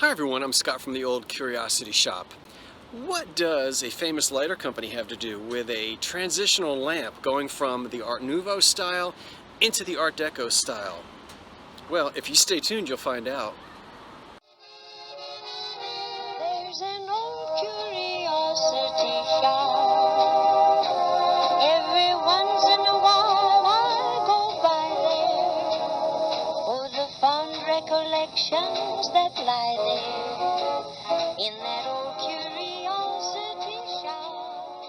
Hi everyone, I'm Scott from the Old Curiosity Shop. What does a famous lighter company have to do with a transitional lamp going from the Art Nouveau style into the Art Deco style? Well, if you stay tuned, you'll find out. There's an old curiosity shop. Every once in a while I go by there for the fond recollections that lie there in that old curiosity shop.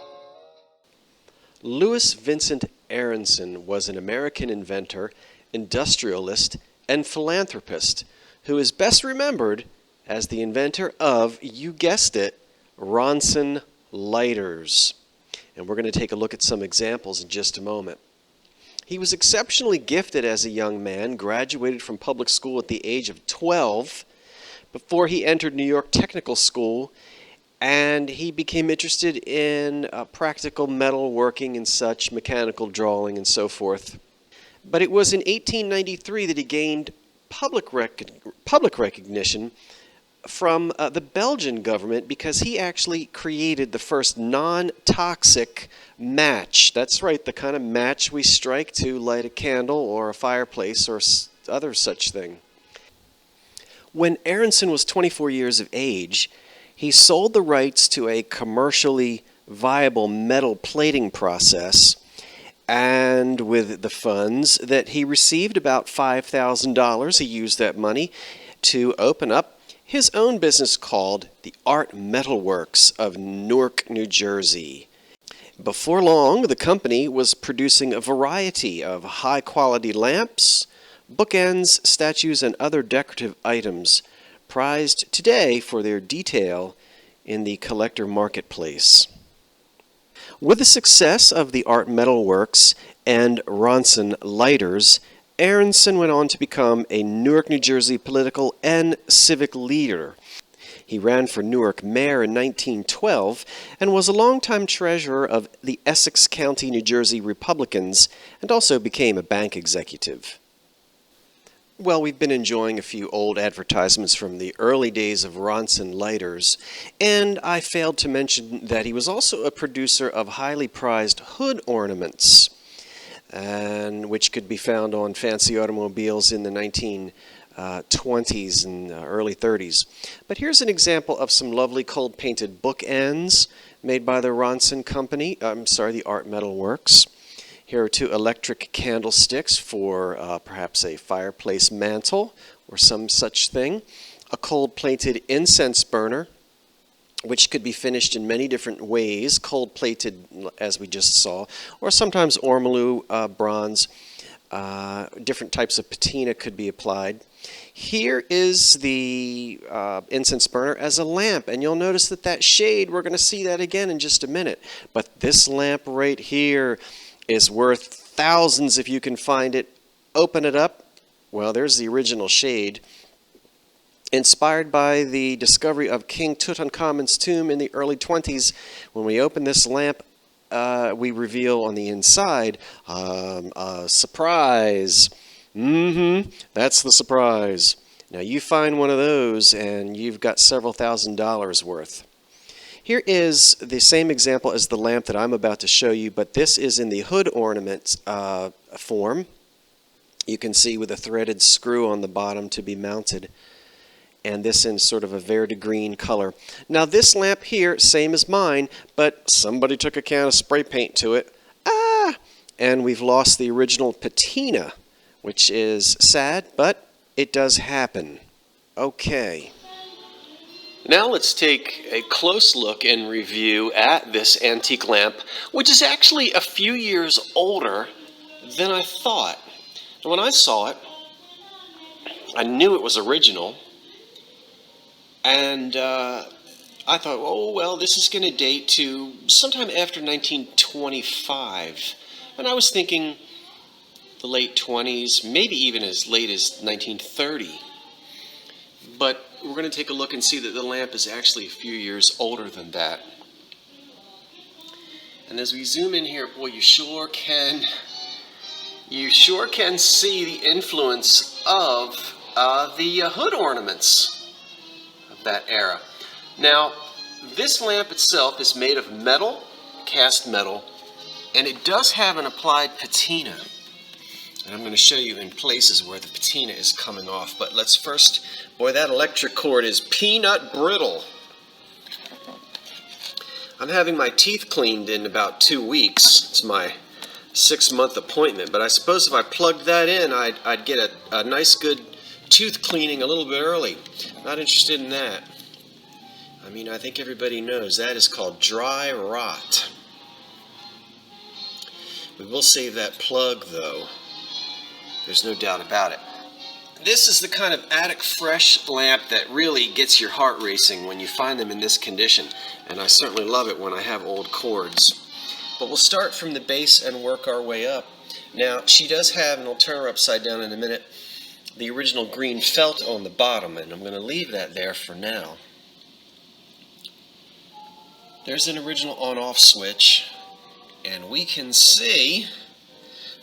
Louis Vincent Aronson was an American inventor, industrialist, and philanthropist who is best remembered as the inventor of, you guessed it, Ronson lighters. And we're going to take a look at some examples in just a moment. He was exceptionally gifted as a young man, graduated from public school at the age of 12 before he entered New York Technical School, and he became interested in practical metal working and such, mechanical drawing and so forth. But it was in 1893 that he gained public recognition from the Belgian government because he actually created the first non-toxic match. That's right, the kind of match we strike to light a candle or a fireplace or other such thing. When Aronson was 24 years of age, he sold the rights to a commercially viable metal plating process, and with the funds that he received, about $5,000, he used that money to open up his own business called the Art Metal Works of Newark, New Jersey. Before long, the company was producing a variety of high-quality lamps, bookends, statues, and other decorative items prized today for their detail in the collector marketplace. With the success of the Art Metal Works and Ronson lighters, Aronson went on to become a Newark, New Jersey political and civic leader. He ran for Newark mayor in 1912 and was a longtime treasurer of the Essex County, New Jersey Republicans, and also became a bank executive. Well, we've been enjoying a few old advertisements from the early days of Ronson lighters, and I failed to mention that he was also a producer of highly prized hood ornaments, and which could be found on fancy automobiles in the 1920s and early 30s. But here's an example of some lovely cold-painted bookends made by the Ronson Company, the Art Metal Works. Here are two electric candlesticks for perhaps a fireplace mantle or some such thing. A cold-plated incense burner, which could be finished in many different ways, cold-plated as we just saw, or sometimes ormolu, bronze. Different types of patina could be applied. Here is the incense burner as a lamp, and you'll notice that shade, we're going to see that again in just a minute. But this lamp right here is worth thousands if you can find it. Open it up. Well, there's the original shade. Inspired by the discovery of King Tutankhamun's tomb in the early 20s, when we open this lamp, we reveal on the inside a surprise. That's the surprise. Now you find one of those and you've got several $1,000s worth. Here is the same example as the lamp that I'm about to show you, but this is in the hood ornament form. You can see with a threaded screw on the bottom to be mounted, and this in sort of a verde green color. Now this lamp here, same as mine, but somebody took a can of spray paint to it. And we've lost the original patina, which is sad, but it does happen. Okay. Now let's take a close look and review at this antique lamp, which is actually a few years older than I thought. And when I saw it, I knew it was original, and I thought, oh, well, this is going to date to sometime after 1925. And I was thinking the late 20s, maybe even as late as 1930. But we're going to take a look and see that the lamp is actually a few years older than that. And as we zoom in here, boy, you sure can see the influence of the hood ornaments. that era. Now, this lamp itself is made of metal, cast metal, and it does have an applied patina. And I'm going to show you in places where the patina is coming off. But let's first, boy, that electric cord is peanut brittle. I'm having my teeth cleaned in about 2 weeks. It's my 6-month appointment. But I suppose if I plugged that in, I'd get a nice good tooth cleaning a little bit early. Not interested in that. I mean, I think everybody knows that is called dry rot. We will save that plug, though. There's no doubt about it. This is the kind of attic fresh lamp that really gets your heart racing when you find them in this condition. And I certainly love it when I have old cords. But we'll start from the base and work our way up. Now, she does have, and I'll turn her upside down in a minute, the original green felt on the bottom, and I'm going to leave that there for now. There's an original on-off switch, and we can see,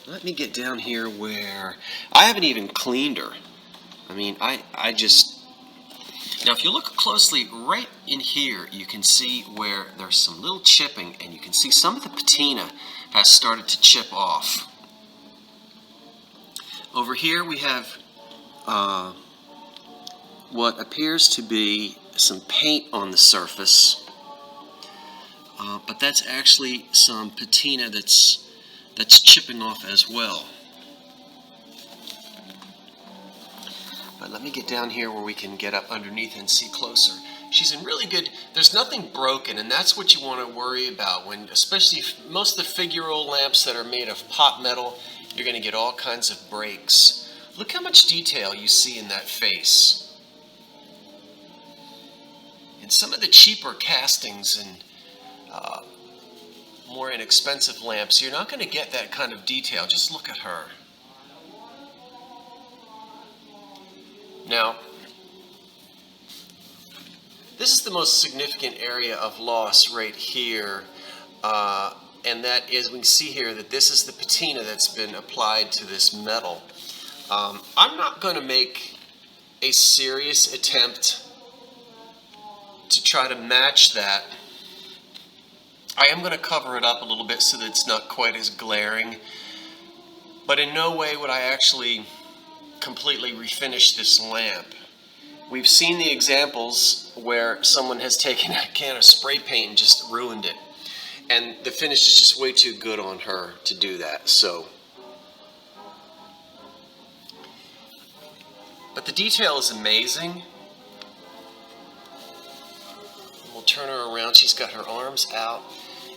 let me get down here where, I haven't even cleaned her. I mean, I just, now if you look closely right in here, you can see where there's some little chipping, and you can see some of the patina has started to chip off. Over here we have what appears to be some paint on the surface, but that's actually some patina that's chipping off as well. But let me get down here where we can get up underneath and see closer. She's in really good, there's nothing broken, and that's what you want to worry about when, especially most of the figure-old lamps that are made of pot metal, you're going to get all kinds of breaks. Look how much detail you see in that face. In some of the cheaper castings and more inexpensive lamps, you're not going to get that kind of detail. Just look at her. Now, this is the most significant area of loss right here, and that is, we can see here that this is the patina that's been applied to this metal. I'm not going to make a serious attempt to try to match that. I am going to cover it up a little bit so that it's not quite as glaring, but in no way would I actually completely refinish this lamp. We've seen the examples where someone has taken a can of spray paint and just ruined it, and the finish is just way too good on her to do that. So, but the detail is amazing. We'll turn her around. She's got her arms out,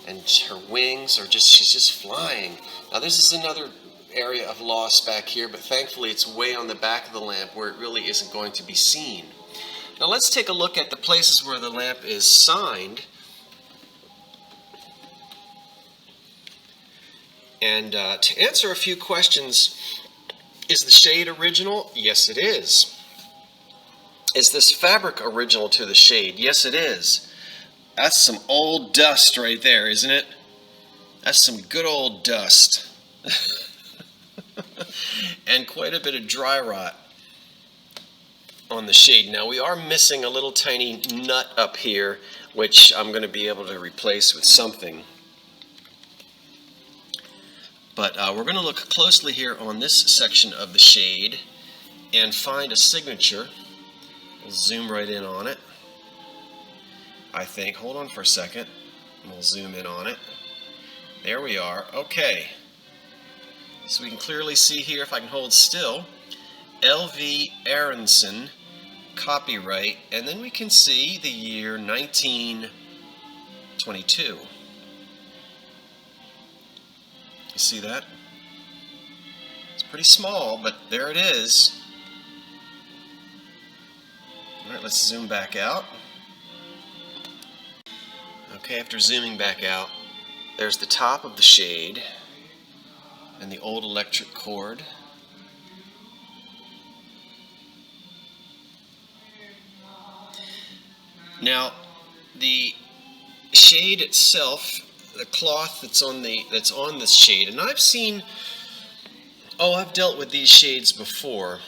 and her wings are just, she's just flying. Now this is another area of loss back here, but thankfully it's way on the back of the lamp where it really isn't going to be seen. Now let's take a look at the places where the lamp is signed. And to answer a few questions, is the shade original? Yes, it is. Is this fabric original to the shade? Yes, it is. That's some old dust right there, isn't it? That's some good old dust. And quite a bit of dry rot on the shade. Now we are missing a little tiny nut up here, which I'm going to be able to replace with something. But we're going to look closely here on this section of the shade and find a signature. We'll zoom right in on it, I think. Hold on for a second. We'll zoom in on it. There we are. Okay. So we can clearly see here, if I can hold still, L.V. Aronson, copyright, and then we can see the year 1922. You see that? It's pretty small, but there it is. All right, let's zoom back out. Okay, after zooming back out, there's the top of the shade and the old electric cord. Now, the shade itself, the cloth that's on this shade, and I've dealt with these shades before.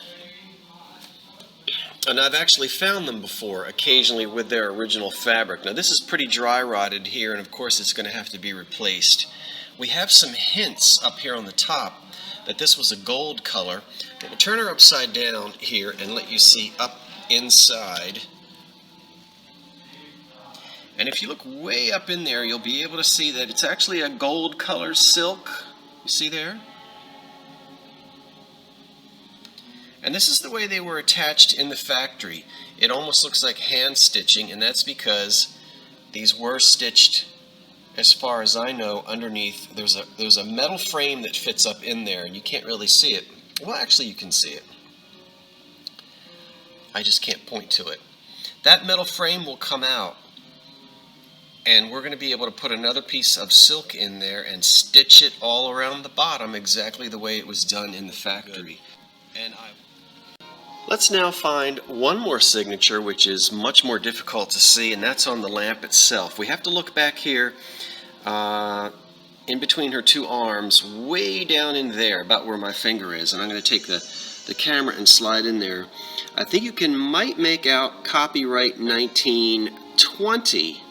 And I've actually found them before, occasionally with their original fabric. Now this is pretty dry rotted here, and of course it's going to have to be replaced. We have some hints up here on the top that this was a gold color. But we'll turn her upside down here and let you see up inside. And if you look way up in there, you'll be able to see that it's actually a gold color silk. You see there? And this is the way they were attached in the factory. It almost looks like hand stitching, and that's because these were stitched, as far as I know, underneath. There's a metal frame that fits up in there, and you can't really see it. Well, actually you can see it. I just can't point to it. That metal frame will come out, and we're going to be able to put another piece of silk in there and stitch it all around the bottom exactly the way it was done in the factory. Let's now find one more signature, which is much more difficult to see, and that's on the lamp itself. We have to look back here in between her two arms, way down in there, about where my finger is, and I'm going to take the camera and slide in there. I think you might make out copyright 1920.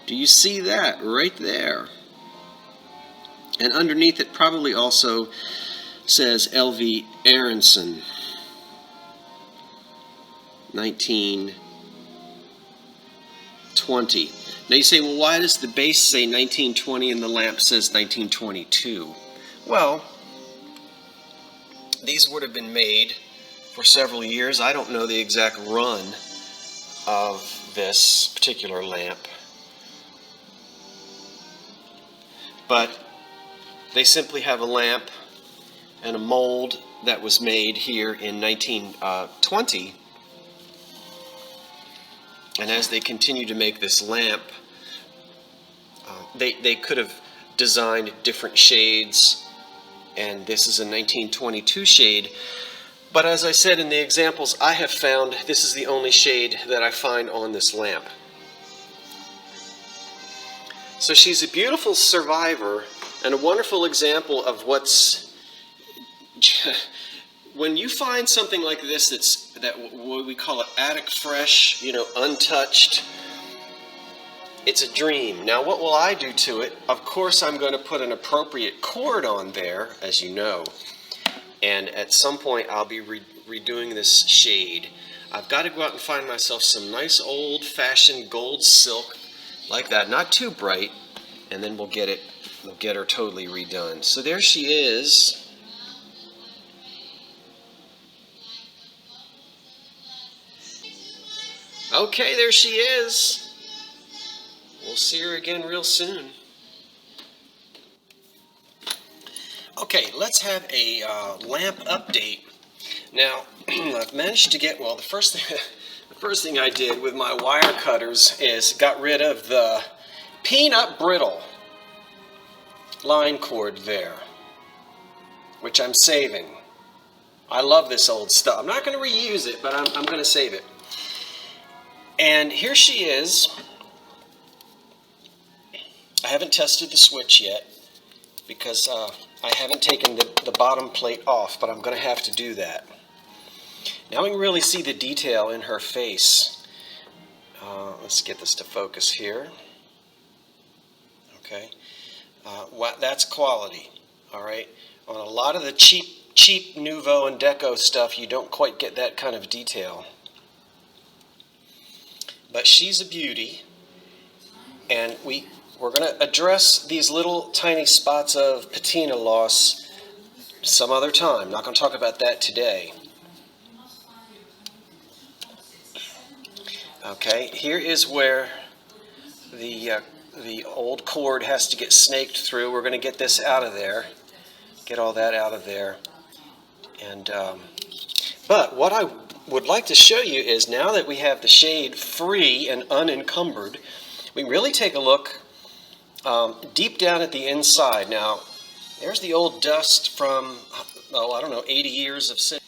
Do you see that right there? And underneath it probably also says L.V. Aronson, 1920. Now you say, well, why does the base say 1920 and the lamp says 1922? Well, these would have been made for several years. I don't know the exact run of this particular lamp, but they simply have a lamp and a mold that was made here in 1920. And as they continue to make this lamp, they could have designed different shades, and this is a 1922 shade. But as I said in the examples I have found, this is the only shade that I find on this lamp. So she's a beautiful survivor and a wonderful example of what's... When you find something like this what we call it attic fresh, untouched, it's a dream. Now what will I do to it? Of course I'm going to put an appropriate cord on there, as you know, and at some point I'll be redoing this shade. I've got to go out and find myself some nice old-fashioned gold silk like that, not too bright, and then we'll get her totally redone. So there she is. Okay, there she is. We'll see her again real soon. Okay, let's have a lamp update. Now, I've managed to get, well, the first thing I did with my wire cutters is got rid of the peanut brittle line cord there, which I'm saving. I love this old stuff. I'm not going to reuse it, but I'm going to save it. And here she is. I haven't tested the switch yet because I haven't taken the bottom plate off, but I'm going to have to do that. Now we can really see the detail in her face. Let's get this to focus here. Okay, that's quality. All right, on a lot of the cheap Nouveau and Deco stuff, you don't quite get that kind of detail. But she's a beauty, and we're going to address these little tiny spots of patina loss some other time. I'm not going to talk about that today. Okay, here is where the old cord has to get snaked through. We're going to get this out of there, get all that out of there. And but what I would like to show you is, now that we have the shade free and unencumbered, we really take a look deep down at the inside. Now, there's the old dust from, I don't know, 80 years of sin.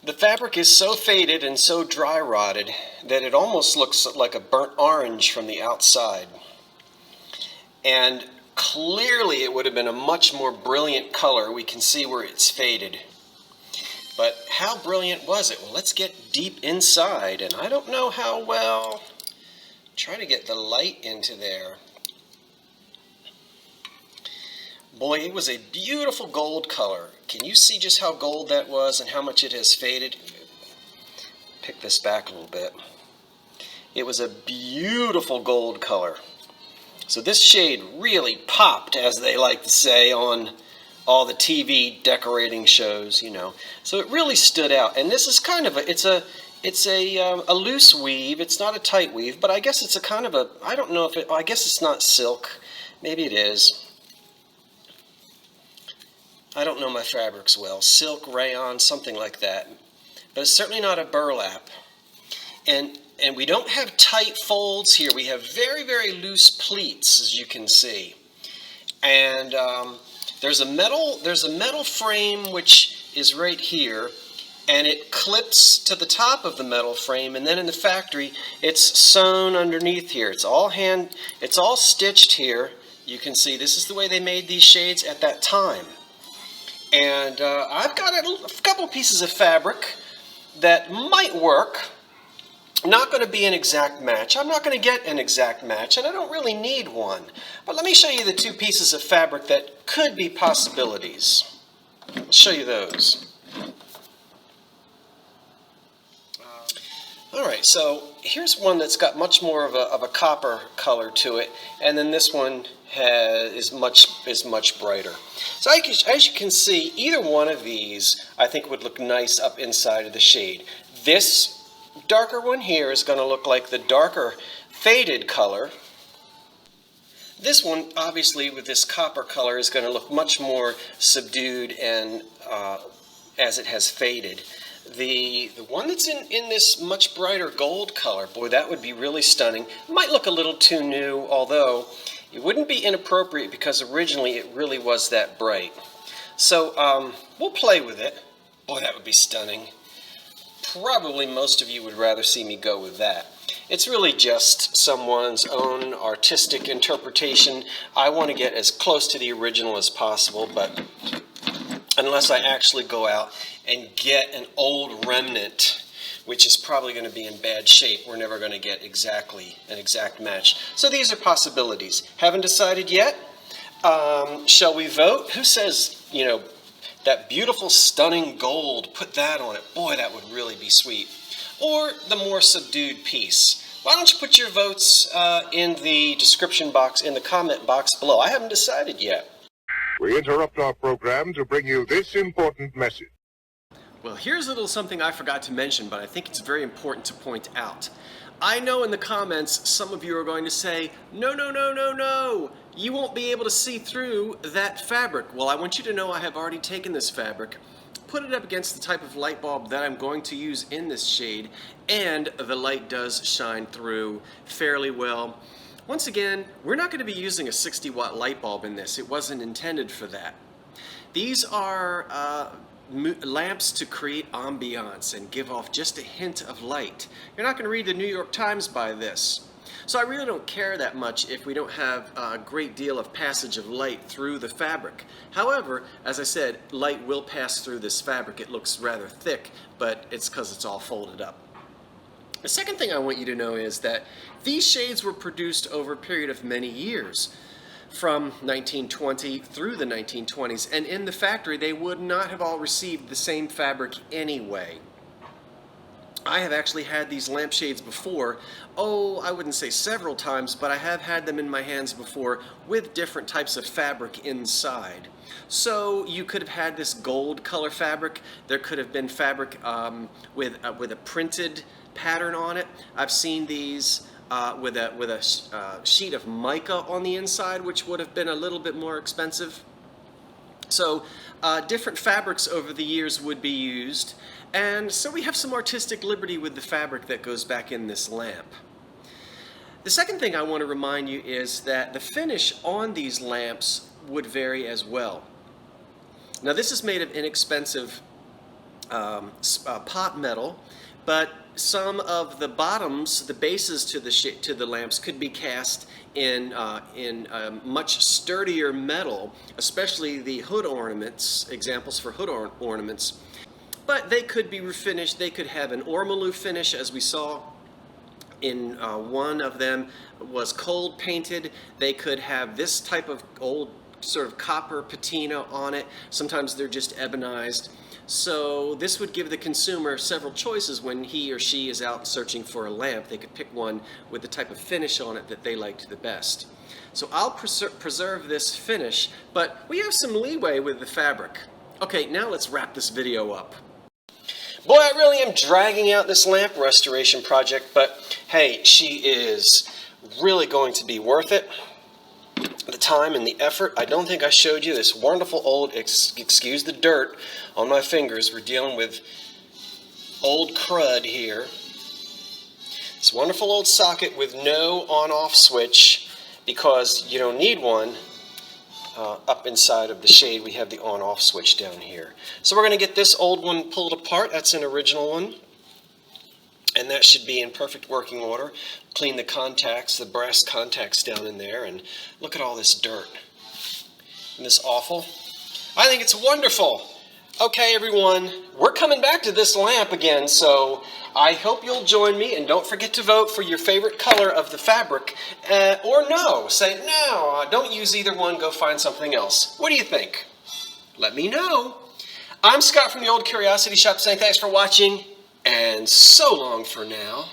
The fabric is so faded and so dry rotted that it almost looks like a burnt orange from the outside. And clearly it would have been a much more brilliant color. We can see where it's faded. But how brilliant was it? Well, let's get deep inside, and I don't know how well. Try to get the light into there. Boy, it was a beautiful gold color. Can you see just how gold that was and how much it has faded? Pick this back a little bit. It was a beautiful gold color. So this shade really popped, as they like to say on all the TV decorating shows, you know. So it really stood out. And this is kind of a loose weave. It's not a tight weave, but I guess it's a kind of a, I don't know if it, I guess it's not silk. Maybe it is. I don't know my fabrics well. Silk, rayon, something like that. But it's certainly not a burlap. And we don't have tight folds here. We have very, very loose pleats, as you can see. And there's a metal frame which is right here, and it clips to the top of the metal frame, and then in the factory it's sewn underneath here. It's all stitched here. You can see this is the way they made these shades at that time. And I've got a couple pieces of fabric that might work. Not going to be an exact match. I'm not going to get an exact match, and I don't really need one. But let me show you the two pieces of fabric that could be possibilities. I'll show you those. Alright, so here's one that's got much more of a copper color to it, and then this one is much brighter. So as you can see, either one of these I think would look nice up inside of the shade. This darker one here is going to look like the darker faded color. This one, obviously, with this copper color, is going to look much more subdued and as it has faded. The one that's in this much brighter gold color, boy, that would be really stunning. Might look a little too new, although it wouldn't be inappropriate because originally it really was that bright. So we'll play with it. Boy, that would be stunning. Probably most of you would rather see me go with that. It's really just someone's own artistic interpretation. I want to get as close to the original as possible, but unless I actually go out and get an old remnant, which is probably going to be in bad shape, we're never going to get exactly an exact match. So these are possibilities. Haven't decided yet? Shall we vote? Who says, you know, that beautiful, stunning gold, put that on it? Boy, that would really be sweet. Or the more subdued piece. Why don't you put your votes in the description box, in the comment box below? I haven't decided yet. We interrupt our program to bring you this important message. Well, here's a little something I forgot to mention, but I think it's very important to point out. I know in the comments some of you are going to say, no, no, no, no, no, you won't be able to see through that fabric. Well, I want you to know I have already taken this fabric, put it up against the type of light bulb that I'm going to use in this shade, and the light does shine through fairly well. Once again, we're not going to be using a 60-watt light bulb in this. It wasn't intended for that. These are lamps to create ambiance and give off just a hint of light. You're not going to read the New York Times by this. So I really don't care that much if we don't have a great deal of passage of light through the fabric. However, as I said, light will pass through this fabric. It looks rather thick, but it's because it's all folded up. The second thing I want you to know is that these shades were produced over a period of many years, from 1920 through the 1920s, and in the factory they would not have all received the same fabric anyway. I have actually had these lampshades before, oh, I wouldn't say several times, but I have had them in my hands before with different types of fabric inside. So you could have had this gold color fabric, there could have been fabric with a printed pattern on it. I've seen these with a sheet of mica on the inside, which would have been a little bit more expensive. So different fabrics over the years would be used, and so we have some artistic liberty with the fabric that goes back in this lamp. The second thing I want to remind you is that the finish on these lamps would vary as well. Now this is made of inexpensive pot metal, but some of the bottoms, the bases to the lamps, could be cast in much sturdier metal, especially the hood ornaments, examples for hood ornaments. but they could be refinished. They could have an ormolu finish, as we saw in one of them was cold painted. They could have this type of old sort of copper patina on it. Sometimes they're just ebonized. So this would give the consumer several choices when he or she is out searching for a lamp. They could pick one with the type of finish on it that they liked the best. So I'll preserve this finish, but we have some leeway with the fabric. Okay, now let's wrap this video up. Boy, I really am dragging out this lamp restoration project, but hey, she is really going to be worth it. The time and the effort. I don't think I showed you this wonderful old, excuse the dirt on my fingers, we're dealing with old crud here. This wonderful old socket with no on-off switch, because you don't need one. Up inside of the shade we have the on-off switch down here. So we're going to get this old one pulled apart. That's an original one, and that should be in perfect working order. Clean the contacts, the brass contacts down in there, and look at all this dirt. Isn't this awful? I think it's wonderful. Okay, everyone, we're coming back to this lamp again, so I hope you'll join me, and don't forget to vote for your favorite color of the fabric, or no. Say, no, don't use either one, go find something else. What do you think? Let me know. I'm Scott from the Old Curiosity Shop saying thanks for watching, and so long for now.